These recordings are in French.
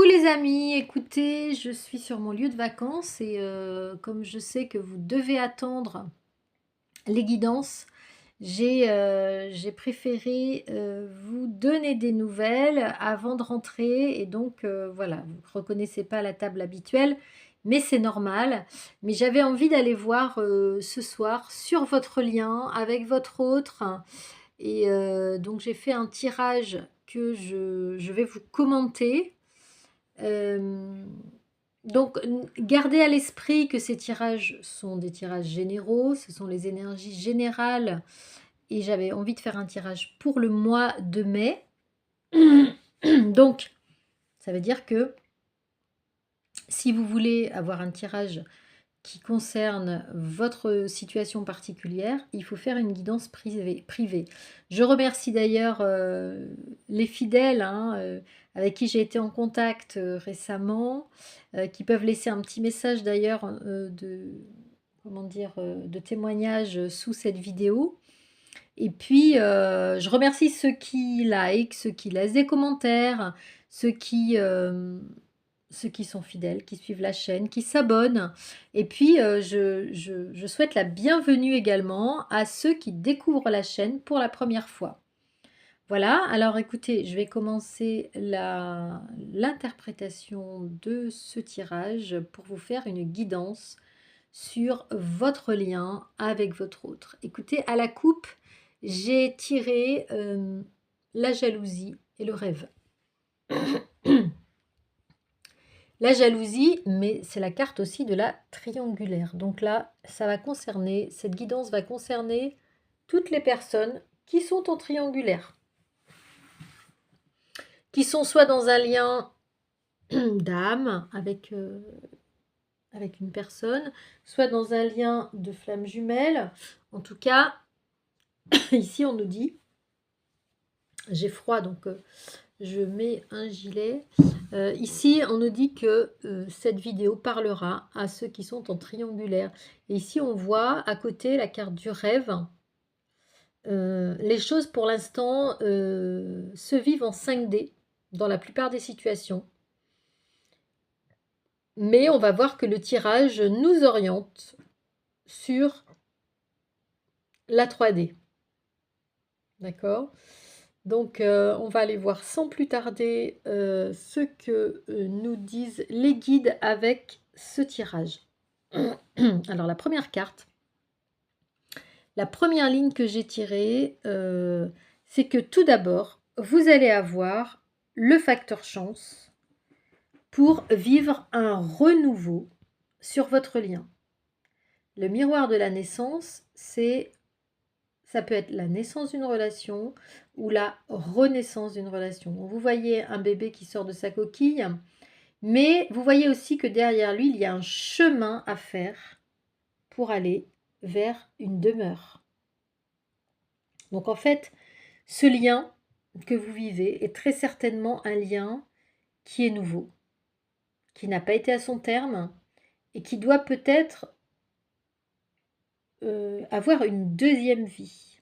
Coucou les amis, écoutez, je suis sur mon lieu de vacances et comme je sais que vous devez attendre les guidances, j'ai préféré vous donner des nouvelles avant de rentrer et donc voilà, vous ne reconnaissez pas la table habituelle, mais c'est normal. Mais j'avais envie d'aller voir ce soir sur votre lien avec votre autre et donc j'ai fait un tirage que je vais vous commenter. Hem, donc gardez à l'esprit que ces tirages sont des tirages généraux, ce sont les énergies générales et j'avais envie de faire un tirage pour le mois de mai. Donc ça veut dire que si vous voulez avoir un tirage qui concerne votre situation particulière, il faut faire une guidance privée. Je remercie d'ailleurs les fidèles avec qui j'ai été en contact récemment, qui peuvent laisser un petit message d'ailleurs comment dire, de témoignage sous cette vidéo. Et puis, je remercie ceux qui like, ceux qui laissent des commentaires, ceux qui, ceux qui sont fidèles, qui suivent la chaîne, qui s'abonnent. Et puis, je souhaite la bienvenue également à ceux qui découvrent la chaîne pour la première fois. Voilà, alors écoutez, je vais commencer l'interprétation de ce tirage pour vous faire une guidance sur votre lien avec votre autre. Écoutez, à la coupe, j'ai tiré la jalousie et le rêve. La jalousie, mais c'est la carte aussi de la triangulaire. Donc là, ça va concerner, cette guidance va concerner toutes les personnes qui sont en triangulaire, qui sont soit dans un lien d'âme avec une personne, soit dans un lien de flamme jumelle. En tout cas, ici on nous dit, j'ai froid donc je mets un gilet. Ici on nous dit que cette vidéo parlera à ceux qui sont en triangulaire. Et ici on voit à côté la carte du rêve. Les choses pour l'instant se vivent en 5D dans la plupart des situations. Mais on va voir que le tirage nous oriente sur la 3D. D'accord? Donc, on va aller voir sans plus tarder ce que nous disent les guides avec ce tirage. Alors, la première carte, la première ligne que j'ai tirée, c'est que tout d'abord, vous allez avoir le facteur chance pour vivre un renouveau sur votre lien. Le miroir de la naissance, ça peut être la naissance d'une relation ou la renaissance d'une relation. Vous voyez un bébé qui sort de sa coquille, mais vous voyez aussi que derrière lui, il y a un chemin à faire pour aller vers une demeure. Donc en fait, ce lien que vous vivez est très certainement un lien qui est nouveau, qui n'a pas été à son terme et qui doit peut-être avoir une deuxième vie.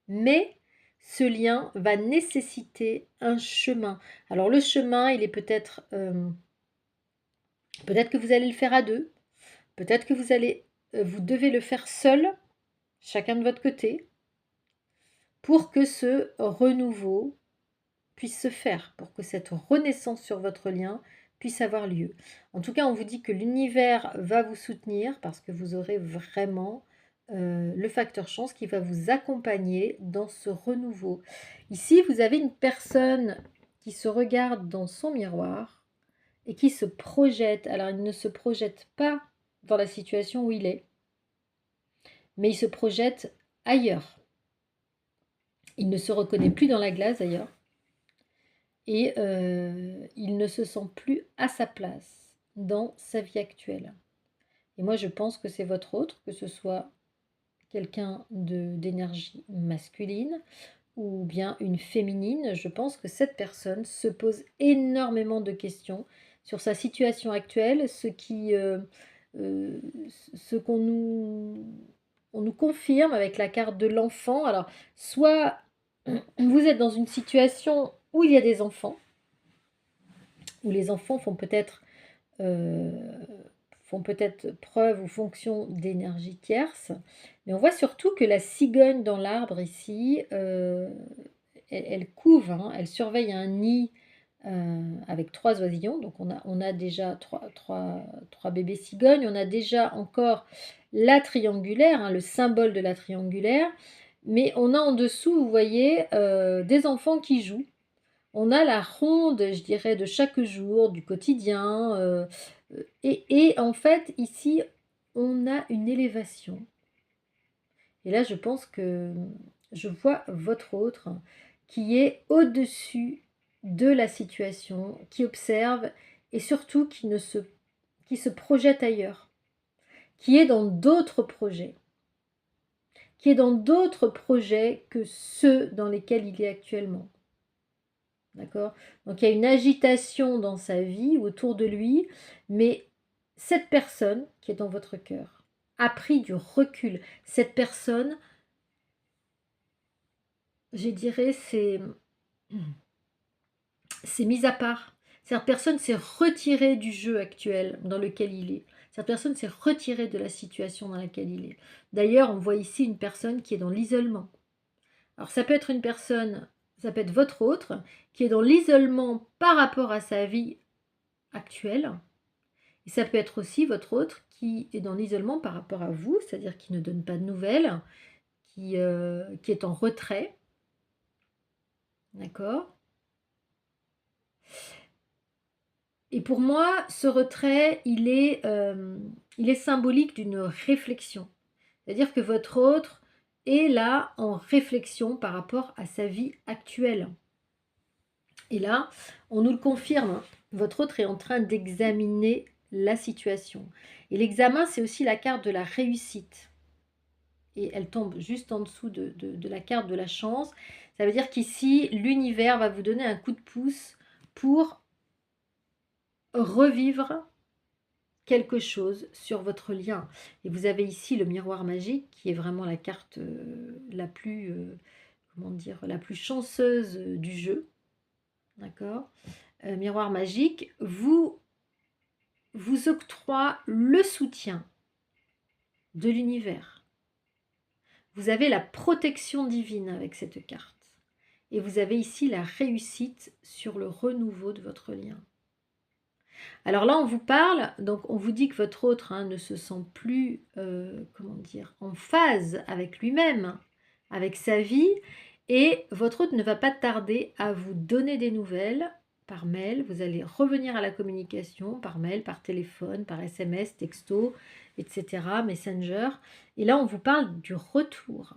Mais ce lien va nécessiter un chemin. Alors le chemin, il est peut-être que vous allez le faire à deux, peut-être que vous devez le faire seul, chacun de votre côté, pour que ce renouveau puisse se faire, pour que cette renaissance sur votre lien puisse avoir lieu. En tout cas, on vous dit que l'univers va vous soutenir parce que vous aurez vraiment le facteur chance qui va vous accompagner dans ce renouveau. Ici, vous avez une personne qui se regarde dans son miroir et qui se projette. Alors, il ne se projette pas dans la situation où il est, mais il se projette ailleurs. Il ne se reconnaît plus dans la glace d'ailleurs. Et il ne se sent plus à sa place dans sa vie actuelle. Et moi, je pense que c'est votre autre, que ce soit quelqu'un d'énergie masculine ou bien une féminine. Je pense que cette personne se pose énormément de questions sur sa situation actuelle, ce qu'on nous confirme avec la carte de l'enfant. Alors, soit vous êtes dans une situation où il y a des enfants, où les enfants euh, font peut-être preuve ou fonction d'énergie tierce. Mais on voit surtout que la cigogne dans l'arbre ici, elle couve, hein, elle surveille un nid avec 3 oisillons. Donc on a déjà trois bébés cigognes. On a déjà encore la triangulaire, hein, le symbole de la triangulaire. Mais on a en dessous, vous voyez, des enfants qui jouent. On a la ronde, je dirais, de chaque jour, du quotidien. Et en fait, ici, on a une élévation. Et là, je pense que je vois votre autre qui est au-dessus de la situation, qui observe et surtout qui se projette ailleurs, qui est dans d'autres projets, qui est dans d'autres projets que ceux dans lesquels il est actuellement. D'accord? Donc il y a une agitation dans sa vie ou autour de lui, mais cette personne qui est dans votre cœur a pris du recul. Cette personne, je dirais, c'est mise à part. Cette personne s'est retirée du jeu actuel dans lequel il est. Cette personne s'est retirée de la situation dans laquelle il est. D'ailleurs, on voit ici une personne qui est dans l'isolement. Alors ça peut être une personne, ça peut être votre autre, qui est dans l'isolement par rapport à sa vie actuelle. Et ça peut être aussi votre autre qui est dans l'isolement par rapport à vous, c'est-à-dire qui ne donne pas de nouvelles, qui est en retrait. D'accord? Et pour moi, ce retrait, il est symbolique d'une réflexion. C'est-à-dire que votre autre est là en réflexion par rapport à sa vie actuelle. Et là, on nous le confirme, votre autre est en train d'examiner la situation. Et l'examen, c'est aussi la carte de la réussite. Et elle tombe juste en dessous de la carte de la chance. Ça veut dire qu'ici, l'univers va vous donner un coup de pouce pour revivre quelque chose sur votre lien. Et vous avez ici le miroir magique qui est vraiment la carte la plus, comment dire, la plus chanceuse du jeu. D'accord? Miroir magique vous octroie le soutien de l'univers. Vous avez la protection divine avec cette carte. Et vous avez ici la réussite sur le renouveau de votre lien. Alors là, on vous parle, donc on vous dit que votre autre ne se sent plus, comment dire, en phase avec lui-même, avec sa vie, et votre autre ne va pas tarder à vous donner des nouvelles par mail. Vous allez revenir à la communication par mail, par téléphone, par SMS, texto, etc., Messenger. Et là, on vous parle du retour.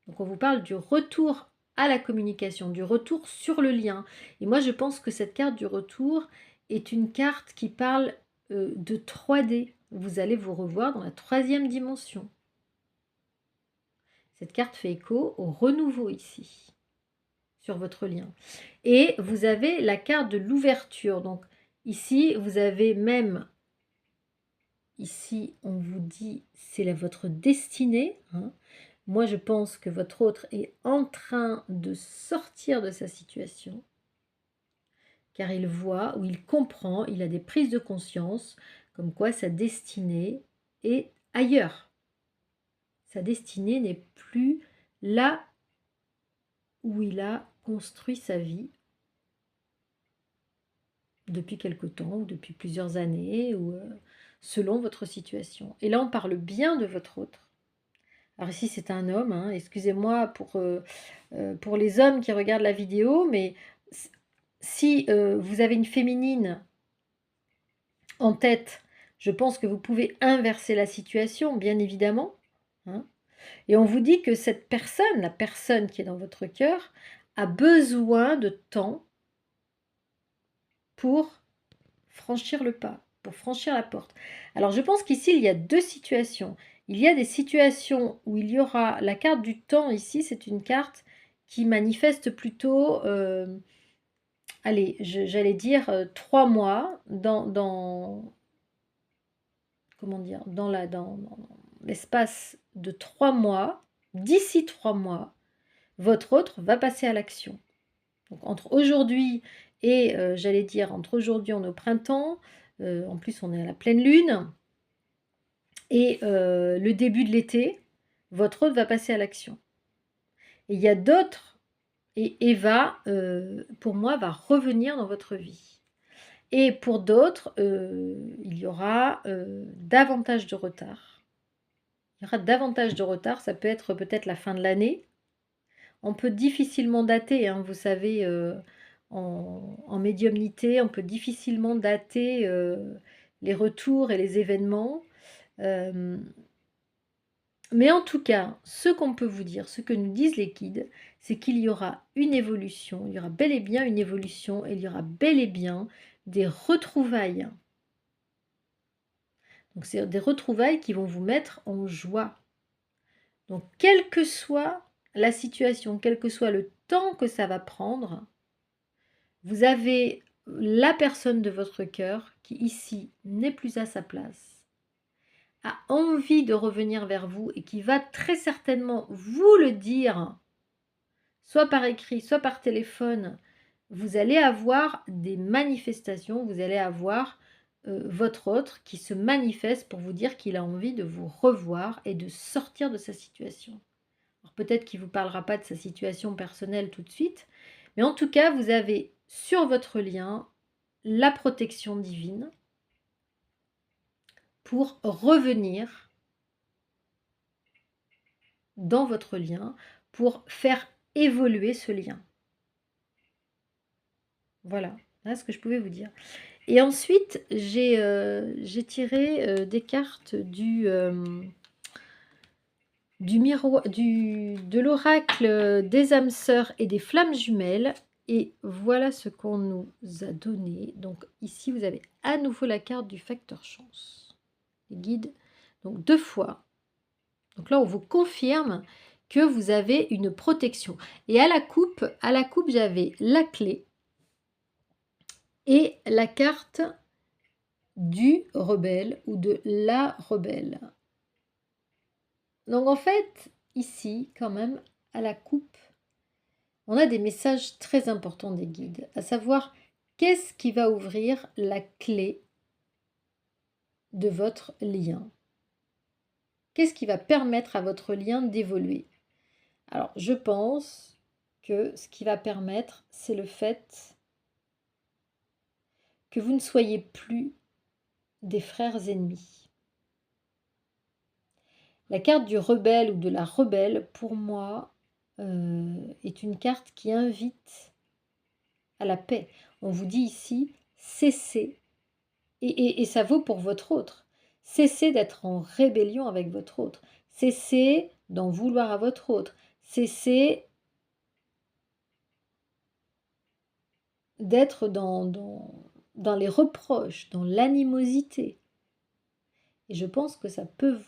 Donc on vous parle du retour à la communication, du retour sur le lien. Et moi, je pense que cette carte du retour est une carte qui parle de 3D. Vous allez vous revoir dans la 3e dimension. Cette carte fait écho au renouveau ici, sur votre lien. Et vous avez la carte de l'ouverture. Donc ici, vous avez même, ici, on vous dit, c'est votre destinée. Moi, je pense que votre autre est en train de sortir de sa situation, car il voit ou il comprend, il a des prises de conscience, comme quoi sa destinée est ailleurs. Sa destinée n'est plus là où il a construit sa vie depuis quelque temps ou depuis plusieurs années, ou selon votre situation. Et là, on parle bien de votre autre. Alors ici, c'est un homme, excusez-moi pour les hommes qui regardent la vidéo, mais si vous avez une féminine en tête, je pense que vous pouvez inverser la situation, bien évidemment. Et on vous dit que cette personne, la personne qui est dans votre cœur, a besoin de temps pour franchir le pas, pour franchir la porte. Alors je pense qu'ici, il y a 2 situations. Il y a des situations où il y aura la carte du temps ici, c'est une carte qui manifeste plutôt, allez, j'allais dire 3 mois comment dire, dans l'espace de 3 mois, d'ici 3 mois, votre autre va passer à l'action. Donc entre aujourd'hui Et j'allais dire entre aujourd'hui on est au printemps, en plus on est à la pleine lune et le début de l'été, votre hôte va passer à l'action. Et il y a d'autres et va, pour moi, va revenir dans votre vie. Et pour d'autres, il y aura, davantage de retard. Il y aura davantage de retard, ça peut être peut-être la fin de l'année. On peut difficilement dater, hein, vous savez, en médiumnité, on peut difficilement dater, les retours et les événements. Mais en tout cas, ce qu'on peut vous dire, ce que nous disent les guides, c'est qu'il y aura une évolution, il y aura bel et bien une évolution et il y aura bel et bien des retrouvailles. Donc c'est des retrouvailles qui vont vous mettre en joie. Donc quelle que soit la situation, quel que soit le temps que ça va prendre, vous avez la personne de votre cœur qui ici n'est plus à sa place, a envie de revenir vers vous et qui va très certainement vous le dire, soit par écrit, soit par téléphone. Vous allez avoir des manifestations, vous allez avoir votre autre qui se manifeste pour vous dire qu'il a envie de vous revoir et de sortir de sa situation. Alors peut-être qu'il ne vous parlera pas de sa situation personnelle tout de suite, mais en tout cas, vous avez sur votre lien la protection divine pour revenir dans votre lien, pour faire évoluer ce lien. Voilà, voilà ce que je pouvais vous dire. Et ensuite, j'ai tiré des cartes de l'oracle des âmes sœurs et des flammes jumelles. Et voilà ce qu'on nous a donné. Donc ici, vous avez à nouveau la carte du facteur chance. Les guides, donc 2 fois. Donc là, on vous confirme que vous avez une protection. Et à la coupe, j'avais la clé et la carte du rebelle ou de la rebelle. Donc en fait, ici, quand même, à la coupe, on a des messages très importants des guides, à savoir qu'est-ce qui va ouvrir la clé de votre lien. Qu'est-ce qui va permettre à votre lien d'évoluer? Alors, je pense que ce qui va permettre, c'est le fait que vous ne soyez plus des frères ennemis. La carte du rebelle ou de la rebelle, pour moi, est une carte qui invite à la paix. On vous dit ici, cessez, et ça vaut pour votre autre, cessez d'être en rébellion avec votre autre, cessez d'en vouloir à votre autre, cessez d'être dans les reproches, dans l'animosité. Et je pense que ça peut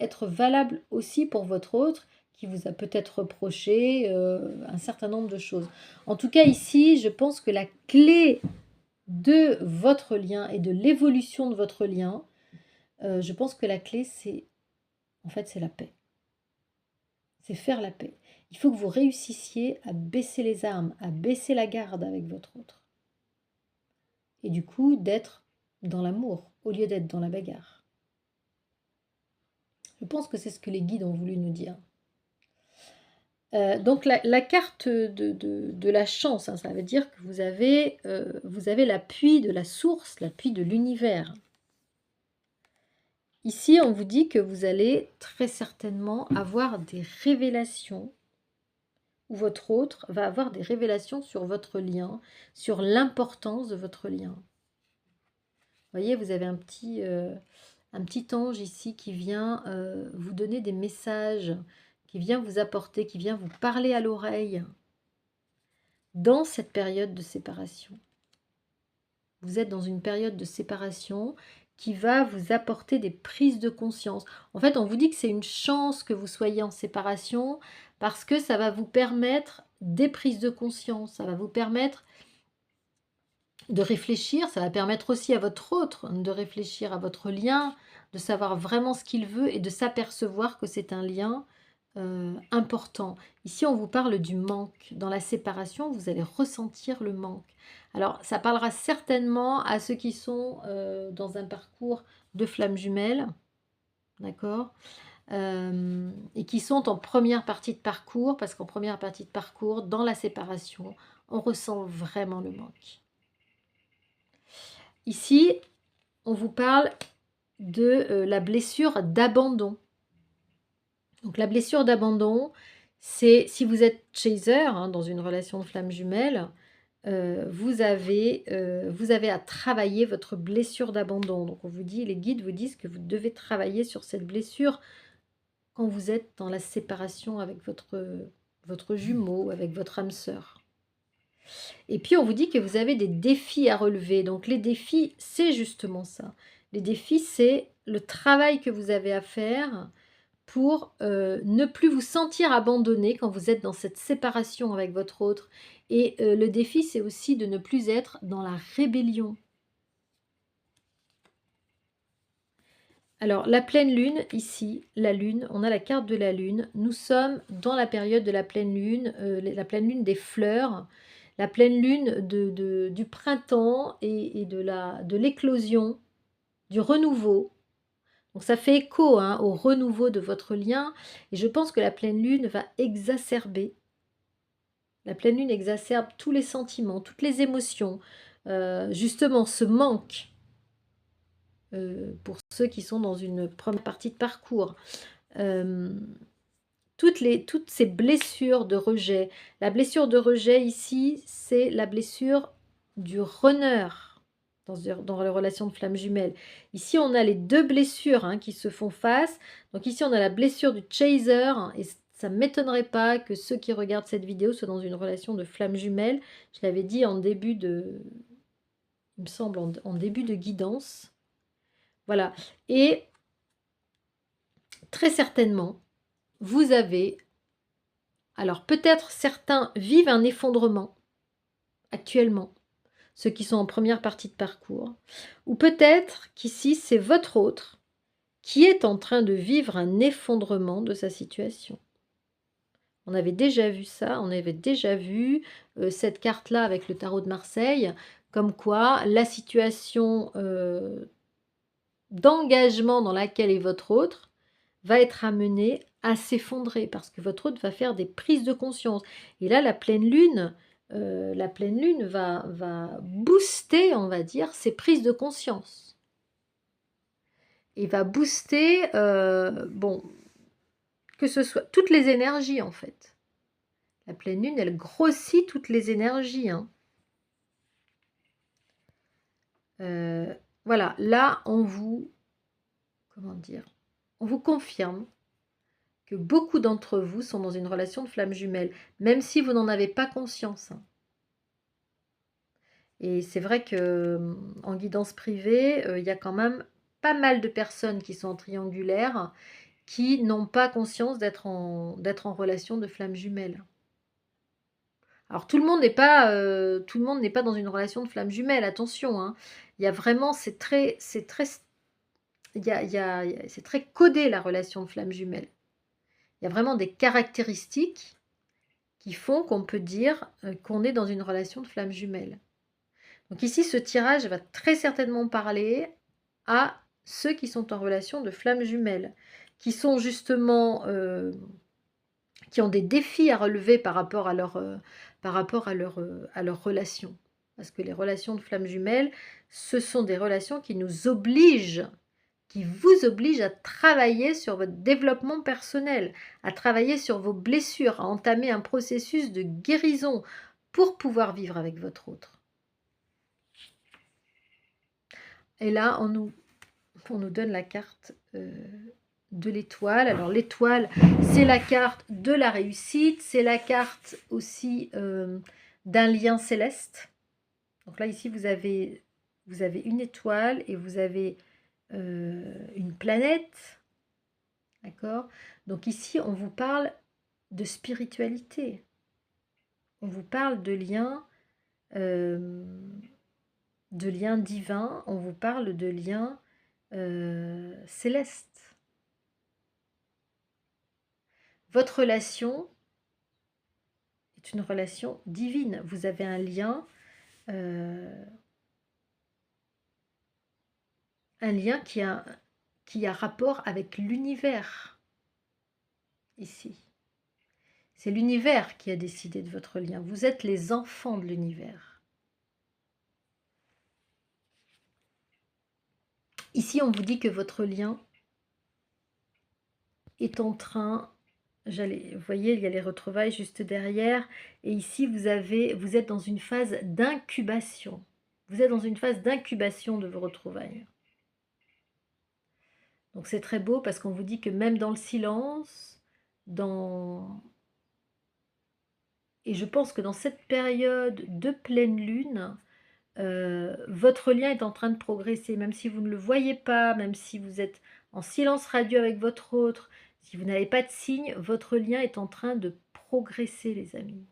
être valable aussi pour votre autre qui vous a peut-être reproché un certain nombre de choses. En tout cas, ici, je pense que la clé de votre lien et de l'évolution de votre lien, je pense que la clé, c'est la paix. C'est faire la paix. Il faut que vous réussissiez à baisser les armes, à baisser la garde avec votre autre. Et du coup, d'être dans l'amour au lieu d'être dans la bagarre. Je pense que c'est ce que les guides ont voulu nous dire. Donc la carte de la chance, hein, ça veut dire que vous avez l'appui de la source, l'appui de l'univers. Ici, on vous dit que vous allez très certainement avoir des révélations, ou votre autre va avoir des révélations sur votre lien, sur l'importance de votre lien. Vous voyez, vous avez un petit ange ici qui vient vous donner des messages, qui vient vous apporter, qui vient vous parler à l'oreille dans cette période de séparation. Vous êtes dans une période de séparation qui va vous apporter des prises de conscience. En fait, on vous dit que c'est une chance que vous soyez en séparation parce que ça va vous permettre des prises de conscience, ça va vous permettre de réfléchir, ça va permettre aussi à votre autre de réfléchir à votre lien, de savoir vraiment ce qu'il veut et de s'apercevoir que c'est un lien important. Ici, on vous parle du manque. Dans la séparation, vous allez ressentir le manque. Alors, ça parlera certainement à ceux qui sont dans un parcours de flammes jumelles, d'accord, et qui sont en première partie de parcours, parce qu'en première partie de parcours, dans la séparation, on ressent vraiment le manque. Ici, on vous parle de la blessure d'abandon. Donc la blessure d'abandon, c'est si vous êtes chaser, hein, dans une relation de flamme jumelle, vous avez à travailler votre blessure d'abandon. Donc on vous dit, les guides vous disent que vous devez travailler sur cette blessure quand vous êtes dans la séparation avec votre jumeau, avec votre âme sœur. Et puis on vous dit que vous avez des défis à relever. Donc les défis, c'est justement ça. Les défis, c'est le travail que vous avez à faire pour ne plus vous sentir abandonné quand vous êtes dans cette séparation avec votre autre. Et le défi, c'est aussi de ne plus être dans la rébellion. Alors, la pleine lune, ici, la lune, on a la carte de la lune. Nous sommes dans la période de la pleine lune des fleurs, la pleine lune du printemps et de l'éclosion, du renouveau. Donc ça fait écho, hein, au renouveau de votre lien. Et je pense que la pleine lune va exacerber. La pleine lune exacerbe tous les sentiments, toutes les émotions. Justement, ce manque, pour ceux qui sont dans une première partie de parcours. Toutes ces blessures de rejet. La blessure de rejet ici, c'est la blessure du runner dans les relations de flammes jumelles. Ici, on a les deux blessures, hein, qui se font face. Donc ici, on a la blessure du chaser, hein, et ça ne m'étonnerait pas que ceux qui regardent cette vidéo soient dans une relation de flammes jumelles. Je l'avais dit en début de... Il me semble en début de guidance. Voilà. Et très certainement, vous avez... Alors peut-être certains vivent un effondrement actuellement, ceux qui sont en première partie de parcours, ou peut-être qu'ici c'est votre autre qui est en train de vivre un effondrement de sa situation. On avait déjà vu ça, on avait déjà vu cette carte-là avec le tarot de Marseille, comme quoi la situation d'engagement dans laquelle est votre autre va être amenée à s'effondrer parce que votre autre va faire des prises de conscience. Et là, la pleine lune va booster, on va dire, ces prises de conscience. Et va booster, bon, que ce soit toutes les énergies en fait. La pleine lune, elle grossit toutes les énergies. Hein. Voilà, là, on vous, comment dire, on vous confirme que beaucoup d'entre vous sont dans une relation de flamme jumelle, même si vous n'en avez pas conscience. Hein. Et c'est vrai que en guidance privée, il y a quand même pas mal de personnes qui sont triangulaires, qui n'ont pas conscience d'être en relation de flamme jumelle. Alors tout le monde n'est pas dans une relation de flamme jumelle, attention. Hein. Il y a vraiment, c'est très codé la relation de flamme jumelle. Il y a vraiment des caractéristiques qui font qu'on peut dire qu'on est dans une relation de flamme jumelle. Donc ici, ce tirage va très certainement parler à ceux qui sont en relation de flamme jumelle, qui sont justement, qui ont des défis à relever par rapport à leur relation. Parce que les relations de flamme jumelle, ce sont des relations qui nous obligent, qui vous obligent à travailler sur votre développement personnel, à travailler sur vos blessures, à entamer un processus de guérison pour pouvoir vivre avec votre autre. Et là, on nous donne la carte de l'étoile. Alors l'étoile, c'est la carte de la réussite, c'est la carte aussi d'un lien céleste. Donc là, ici, vous avez une étoile et vous avez une planète. D'accord? Donc ici, on vous parle de spiritualité. On vous parle de liens divins. On vous parle de liens célestes. votre relation est une relation divine. Vous avez un lien qui a rapport avec l'univers, ici. C'est l'univers qui a décidé de votre lien. Vous êtes les enfants de l'univers. Ici, on vous dit que votre lien est en train... Vous voyez, il y a les retrouvailles juste derrière. Et ici, vous êtes dans une phase d'incubation. Vous êtes dans une phase d'incubation de vos retrouvailles. Donc c'est très beau parce qu'on vous dit que même dans le silence, et je pense que dans cette période de pleine lune, votre lien est en train de progresser, même si vous ne le voyez pas, même si vous êtes en silence radieux avec votre autre, si vous n'avez pas de signe, votre lien est en train de progresser, les amis.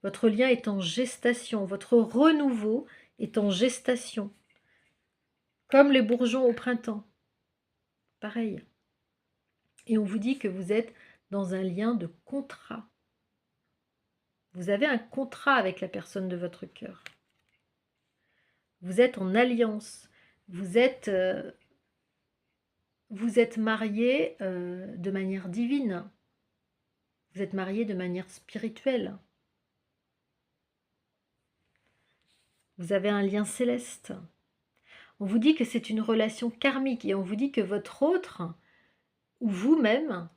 Votre lien est en gestation, votre renouveau est en gestation. Comme les bourgeons au printemps. Pareil. Et on vous dit que vous êtes dans un lien de contrat. Vous avez un contrat avec la personne de votre cœur. Vous êtes en alliance. Vous êtes mariés de manière divine. Vous êtes mariés de manière spirituelle. Vous avez un lien céleste. On vous dit que c'est une relation karmique et on vous dit que votre autre ou vous-même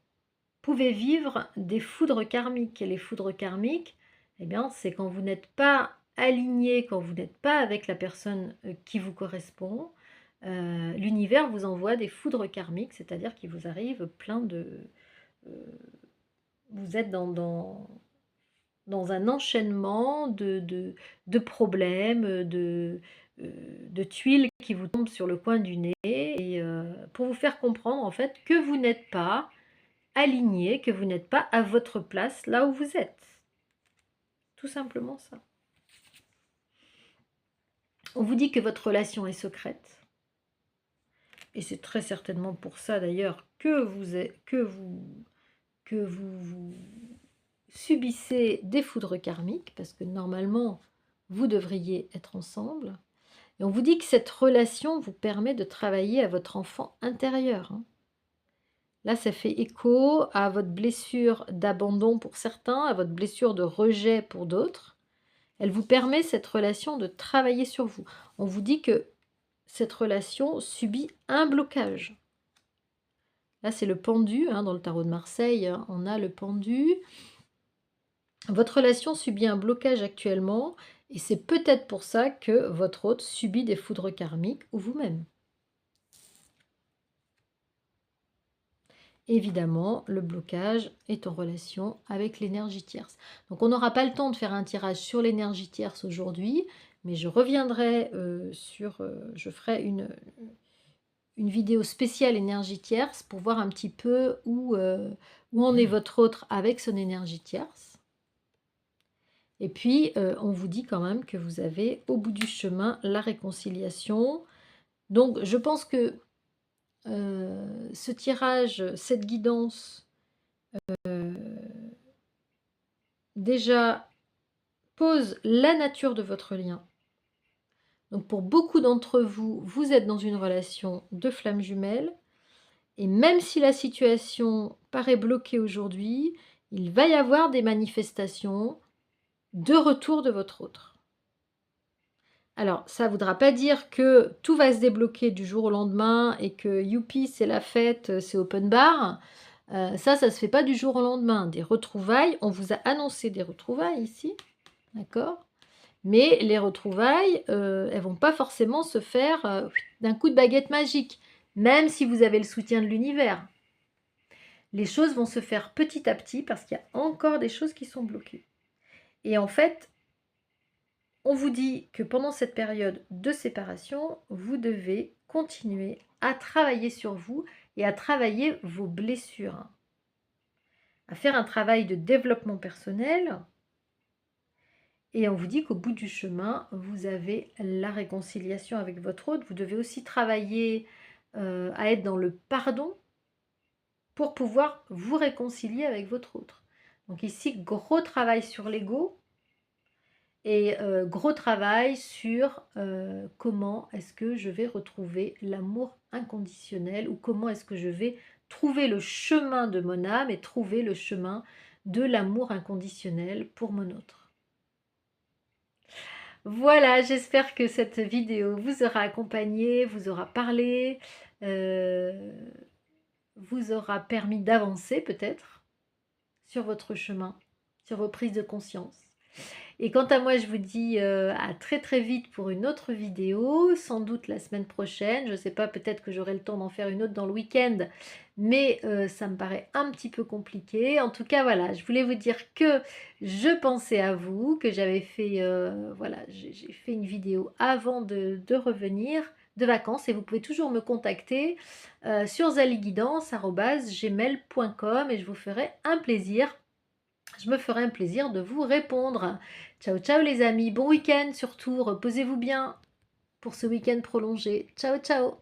pouvez vivre des foudres karmiques. Et les foudres karmiques, eh bien, c'est quand vous n'êtes pas aligné, quand vous n'êtes pas avec la personne qui vous correspond, l'univers vous envoie des foudres karmiques, c'est-à-dire qu'il vous arrive plein de... vous êtes dans un enchaînement de problèmes, de tuiles qui vous tombent sur le coin du nez, et pour vous faire comprendre en fait que vous n'êtes pas aligné, que vous n'êtes pas à votre place là où vous êtes. Tout simplement ça. On vous dit que votre relation est secrète. Et c'est très certainement pour ça d'ailleurs que vous subissez des foudres karmiques, parce que normalement, vous devriez être ensemble. Et on vous dit que cette relation vous permet de travailler à votre enfant intérieur. Là, ça fait écho à votre blessure d'abandon pour certains, à votre blessure de rejet pour d'autres. Elle vous permet, cette relation, de travailler sur vous. On vous dit que cette relation subit un blocage. Là, c'est le pendu, dans le tarot de Marseille, on a le pendu. Votre relation subit un blocage actuellement, et c'est peut-être pour ça que votre hôte subit des foudres karmiques, ou vous-même. Évidemment, le blocage est en relation avec l'énergie tierce. Donc, on n'aura pas le temps de faire un tirage sur l'énergie tierce aujourd'hui, mais je reviendrai je ferai une vidéo spéciale énergie tierce pour voir un petit peu où en est votre autre avec son énergie tierce. Et puis, on vous dit quand même que vous avez au bout du chemin la réconciliation. Donc, je pense que ce tirage, cette guidance, déjà pose la nature de votre lien. Donc, pour beaucoup d'entre vous, vous êtes dans une relation de flamme jumelle. Et même si la situation paraît bloquée aujourd'hui, il va y avoir des manifestations de retour de votre autre. Alors, ça ne voudra pas dire que tout va se débloquer du jour au lendemain et que youpi, c'est la fête, c'est open bar. Ça ne se fait pas du jour au lendemain. Des retrouvailles, on vous a annoncé des retrouvailles ici, d'accord? Mais les retrouvailles, elles ne vont pas forcément se faire d'un coup de baguette magique, même si vous avez le soutien de l'univers. Les choses vont se faire petit à petit parce qu'il y a encore des choses qui sont bloquées. Et en fait, on vous dit que pendant cette période de séparation, vous devez continuer à travailler sur vous et à travailler vos blessures, à faire un travail de développement personnel. Et on vous dit qu'au bout du chemin, vous avez la réconciliation avec votre autre. Vous devez aussi travailler à être dans le pardon pour pouvoir vous réconcilier avec votre autre. Donc ici, gros travail sur l'ego et gros travail sur comment est-ce que je vais retrouver l'amour inconditionnel ou comment est-ce que je vais trouver le chemin de mon âme et trouver le chemin de l'amour inconditionnel pour mon autre. Voilà, j'espère que cette vidéo vous aura accompagné, vous aura parlé, vous aura permis d'avancer peut-être sur votre chemin, sur vos prises de conscience. Et quant à moi, je vous dis à très très vite pour une autre vidéo, sans doute la semaine prochaine. Je ne sais pas, peut-être que j'aurai le temps d'en faire une autre dans le week-end, mais ça me paraît un petit peu compliqué. En tout cas, voilà, je voulais vous dire que je pensais à vous, que j'avais fait, voilà, j'ai fait une vidéo avant de revenir de vacances et vous pouvez toujours me contacter sur zaliguidance@gmail.com et je vous ferai un plaisir. Je me ferai un plaisir de vous répondre. Ciao, ciao les amis. Bon week-end surtout. Reposez-vous bien pour ce week-end prolongé. Ciao, ciao.